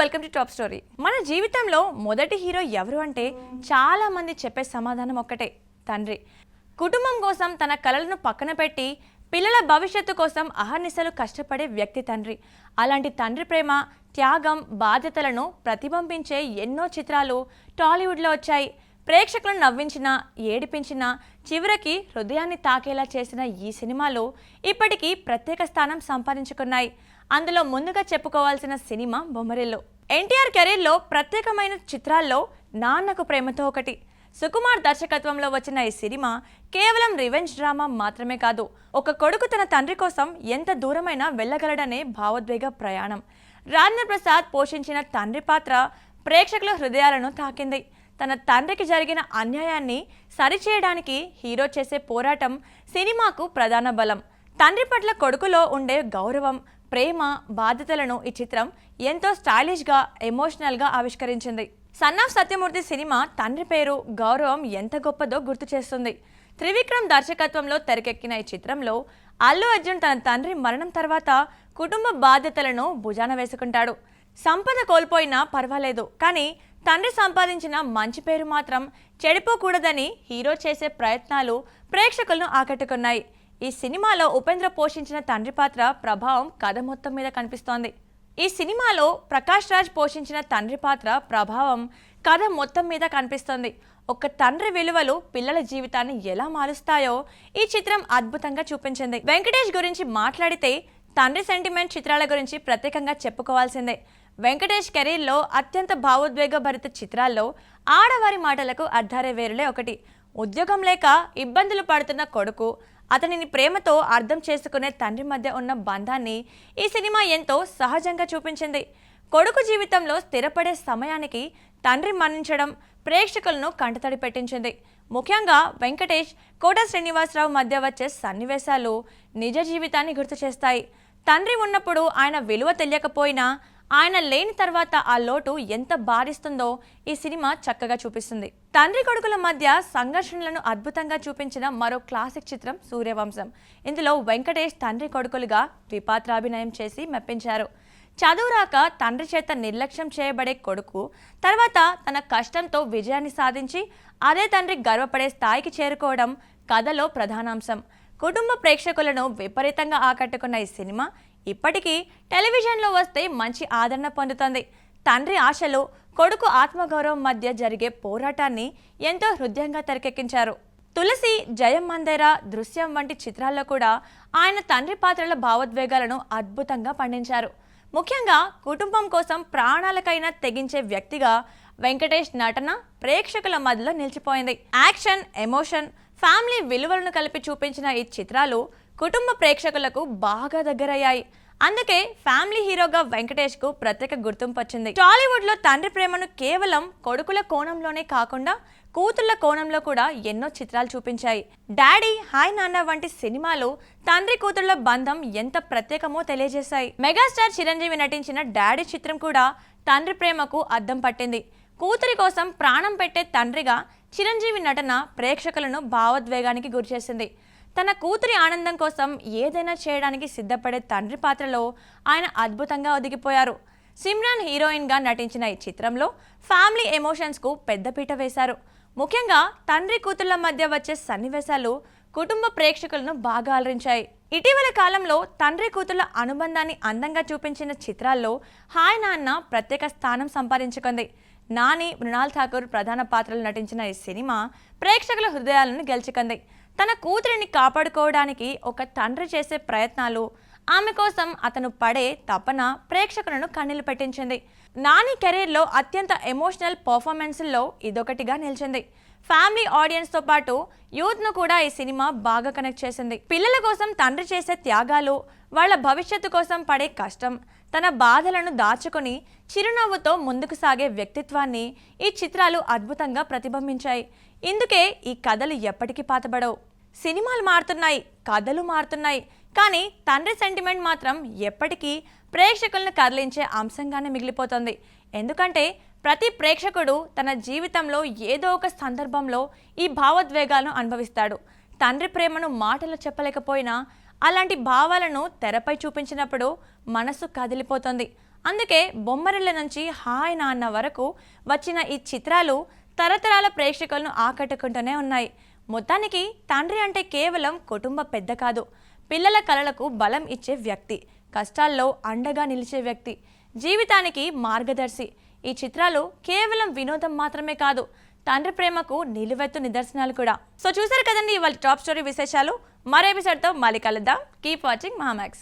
Welcome to top story. మన జీవితంలో మొదటి హీరో ఎవరు అంటే చాలా మంది చెప్పే సమాధానం ఒక్కటే, తండ్రి. కుటుంబం కోసం తన కలలను పక్కన పెట్టి పిల్లల భవిష్యత్తు కోసం అహర్నిశలు కష్టపడే వ్యక్తి తండ్రి. అలాంటి తండ్రి ప్రేమ, త్యాగం, బాధ్యతలను ప్రతిబింబించే ఎన్నో చిత్రాలు టాలీవుడ్లో వచ్చాయి. ప్రేక్షకులను నవ్వించినా, ఏడిపించినా, చివరికి హృదయాన్ని తాకేలా చేసిన ఈ సినిమాలు ఇప్పటికీ ప్రత్యేక స్థానం సంపాదించుకున్నాయి. అందులో ముందుగా చెప్పుకోవాల్సిన సినిమా బొమ్మరిల్లు. ఎన్టీఆర్ కెరీర్లో ప్రత్యేకమైన చిత్రాల్లో నాన్నకు ప్రేమతో ఒకటి. సుకుమార్ దర్శకత్వంలో వచ్చిన ఈ సినిమా కేవలం రివెంజ్ డ్రామా మాత్రమే కాదు, ఒక కొడుకు తన తండ్రి కోసం ఎంత దూరమైనా వెళ్ళగలడనే భావోద్వేగ ప్రయాణం. రాజేంద్ర ప్రసాద్ పోషించిన తండ్రి పాత్ర ప్రేక్షకుల హృదయాలను తాకింది. తన తండ్రికి జరిగిన అన్యాయాన్ని సరిచేయడానికి హీరో చేసే పోరాటం సినిమాకు ప్రధాన బలం. తండ్రి పట్ల కొడుకులో ఉండే గౌరవం, ప్రేమ, బాధ్యతలను ఈ చిత్రం ఎంతో స్టైలిష్గా, ఎమోషనల్గా ఆవిష్కరించింది. సన్ ఆఫ్ సత్యమూర్తి సినిమా తండ్రి పేరు, గౌరవం ఎంత గొప్పదో గుర్తు చేస్తుంది. త్రివిక్రమ్ దర్శకత్వంలో తెరకెక్కిన ఈ చిత్రంలో అల్లు అర్జున్ తన తండ్రి మరణం తర్వాత కుటుంబ బాధ్యతలను భుజాన వేసుకుంటాడు. సంపద కోల్పోయినా పర్వాలేదు, కానీ తండ్రి సంపాదించిన మంచి పేరు మాత్రం చెడిపోకూడదని హీరో చేసే ప్రయత్నాలు ప్రేక్షకులను ఆకట్టుకున్నాయి. ఈ సినిమాలో ఉపేంద్ర పోషించిన తండ్రి పాత్ర ప్రభావం కథ మొత్తం మీద కనిపిస్తోంది. ఈ సినిమాలో ప్రకాష్ రాజ్ పోషించిన తండ్రి పాత్ర ప్రభావం కథ మొత్తం మీద కనిపిస్తోంది. ఒక తండ్రి విలువలు పిల్లల జీవితాన్ని ఎలా మారుస్తాయో ఈ చిత్రం అద్భుతంగా చూపించింది. వెంకటేష్ గురించి మాట్లాడితే తండ్రి సెంటిమెంట్ చిత్రాల గురించి ప్రత్యేకంగా చెప్పుకోవాల్సిందే. వెంకటేష్ కెరీర్లో అత్యంత భావోద్వేగ భరిత చిత్రాల్లో ఆడవారి మాటలకు అర్ధారే వేరులే ఒకటి. ఉద్యోగం లేక ఇబ్బందులు పడుతున్న కొడుకు, అతనిని ప్రేమతో అర్థం చేసుకునే తండ్రి మధ్య ఉన్న బంధాన్ని ఈ సినిమా ఎంతో సహజంగా చూపించింది. కొడుకు జీవితంలో స్థిరపడే సమయానికి తండ్రి మరణించడం ప్రేక్షకులను కంటతడి పెట్టించింది. ముఖ్యంగా వెంకటేష్, కోట శ్రీనివాసరావు మధ్య వచ్చే సన్నివేశాలు నిజ జీవితాన్ని గుర్తు చేస్తాయి. తండ్రి ఉన్నప్పుడు ఆయన విలువ తెలియకపోయినా, ఆయన లేని తర్వాత ఆ లోటు ఎంత బాధిస్తుందో ఈ సినిమా చక్కగా చూపిస్తుంది. తండ్రి కొడుకుల మధ్య సంఘర్షణలను అద్భుతంగా చూపించిన మరో క్లాసిక్ చిత్రం సూర్యవంశం. ఇందులో వెంకటేష్ తండ్రి కొడుకులుగా ద్విపాత్రాభినయం చేసి మెప్పించారు. చదువురాక తండ్రి చేత నిర్లక్ష్యం చేయబడే కొడుకు తర్వాత తన కష్టంతో విజయాన్ని సాధించి అదే తండ్రి గర్వపడే స్థాయికి చేరుకోవడం కథలో ప్రధానాంశం. కుటుంబ ప్రేక్షకులను విపరీతంగా ఆకట్టుకున్న ఈ సినిమా ఇప్పటికీ టెలివిజన్లో వస్తే మంచి ఆదరణ పొందుతుంది. తండ్రి ఆశలు, కొడుకు ఆత్మగౌరవం మధ్య జరిగే పోరాటాన్ని ఎంతో హృదయంగా తెరకెక్కించారు. తులసి, జయం మందేరా, దృశ్యం వంటి చిత్రాల్లో కూడా ఆయన తండ్రి పాత్రల భావోద్వేగాలను అద్భుతంగా పండించారు. ముఖ్యంగా కుటుంబం కోసం ప్రాణాలకైనా తెగించే వ్యక్తిగా వెంకటేష్ నటన ప్రేక్షకుల మధ్యలో నిలిచిపోయింది. యాక్షన్, ఎమోషన్, ఫ్యామిలీ విలువలను కలిపి చూపించిన ఈ చిత్రాలు కుటుంబ ప్రేక్షకులకు బాగా దగ్గరయ్యాయి. అందుకే ఫ్యామిలీ హీరోగా వెంకటేష్ కు ప్రత్యేక గుర్తింపు వచ్చింది. టాలీవుడ్ లో తండ్రి ప్రేమను కేవలం కొడుకుల కోణంలోనే కాకుండా కూతుళ్ల కోణంలో కూడా ఎన్నో చిత్రాలు చూపించాయి. డాడీ, హాయ్ నాన్న వంటి సినిమాలు తండ్రి కూతుళ్ల బంధం ఎంత ప్రత్యేకమో తెలియజేశాయి. మెగాస్టార్ చిరంజీవి నటించిన డాడీ చిత్రం కూడా తండ్రి ప్రేమకు అద్దం పట్టింది. కూతురి కోసం ప్రాణం పెట్టే తండ్రిగా చిరంజీవి నటన ప్రేక్షకులను భావోద్వేగానికి గురిచేసింది. తన కూతురి ఆనందం కోసం ఏదైనా చేయడానికి సిద్ధపడే తండ్రి పాత్రలో ఆయన అద్భుతంగా ఒదిగిపోయారు. సిమ్రాన్ హీరోయిన్గా నటించిన ఈ చిత్రంలో ఫ్యామిలీ ఎమోషన్స్కు పెద్దపీట వేశారు. ముఖ్యంగా తండ్రి కూతుళ్ల మధ్య వచ్చే సన్నివేశాలు కుటుంబ ప్రేక్షకులను బాగా అలరించాయి. ఇటీవల కాలంలో తండ్రి కూతుళ్ల అనుబంధాన్ని అందంగా చూపించిన చిత్రాల్లో హాయ్ నాన్న ప్రత్యేక స్థానం సంపాదించుకుంది. నాని, మృణాల్ ఠాకూర్ ప్రధాన పాత్రలు నటించిన ఈ సినిమా ప్రేక్షకుల హృదయాలను గెలుచుకుంది. తన కూతురిని కాపాడుకోవడానికి ఒక తండ్రి చేసే ప్రయత్నాలు, ఆమె కోసం అతను పడే తపన ప్రేక్షకులను కన్నీళ్లు పెట్టించింది. నాని కెరీర్లో అత్యంత ఎమోషనల్ పర్ఫార్మెన్స్ల్లో ఇదొకటిగా నిలిచింది. ఫ్యామిలీ ఆడియన్స్తో పాటు యూత్ను కూడా ఈ సినిమా బాగా కనెక్ట్ చేసింది. పిల్లల కోసం తండ్రి చేసే త్యాగాలు, వాళ్ళ భవిష్యత్తు కోసం పడే కష్టం, తన బాధలను దాచుకొని చిరునవ్వుతో ముందుకు సాగే వ్యక్తిత్వాన్ని ఈ చిత్రాలు అద్భుతంగా ప్రతిబింబించాయి. ఇందుకే ఈ కథలు ఎప్పటికీ పాతబడవు. సినిమాలు మారుతున్నాయి, కథలు మారుతున్నాయి, కానీ తండ్రి సెంటిమెంట్ మాత్రం ఎప్పటికీ ప్రేక్షకులను కదిలించే అంశంగానే మిగిలిపోతుంది. ఎందుకంటే ప్రతి ప్రేక్షకుడు తన జీవితంలో ఏదో ఒక సందర్భంలో ఈ భావోద్వేగాలను అనుభవిస్తాడు. తండ్రి ప్రేమను మాటలు చెప్పలేకపోయినా అలాంటి భావాలను తెరపై చూపించినప్పుడు మనసు కదిలిపోతుంది. అందుకే బొమ్మరిళ్ళ నుంచి హాయ్ నాన్న వరకు వచ్చిన ఈ చిత్రాలు తరతరాల ప్రేక్షకులను ఆకట్టుకుంటూనే ఉన్నాయి. మొత్తానికి తండ్రి అంటే కేవలం కుటుంబ పెద్ద కాదు, పిల్లల కలలకు బలం ఇచ్చే వ్యక్తి, కష్టాల్లో అండగా నిలిచే వ్యక్తి, జీవితానికి మార్గదర్శి. ఈ చిత్రాలు కేవలం వినోదం మాత్రమే కాదు, తండ్రి ప్రేమకు నిలువెత్తు నిదర్శనాలు కూడా. సో చూసారు కదండి ఇవాళ టాప్ స్టోరీ విశేషాలు. మరో ఎపిసోడ్తో మళ్ళీ కలుద్దాం. Keep watching Mahaa Max.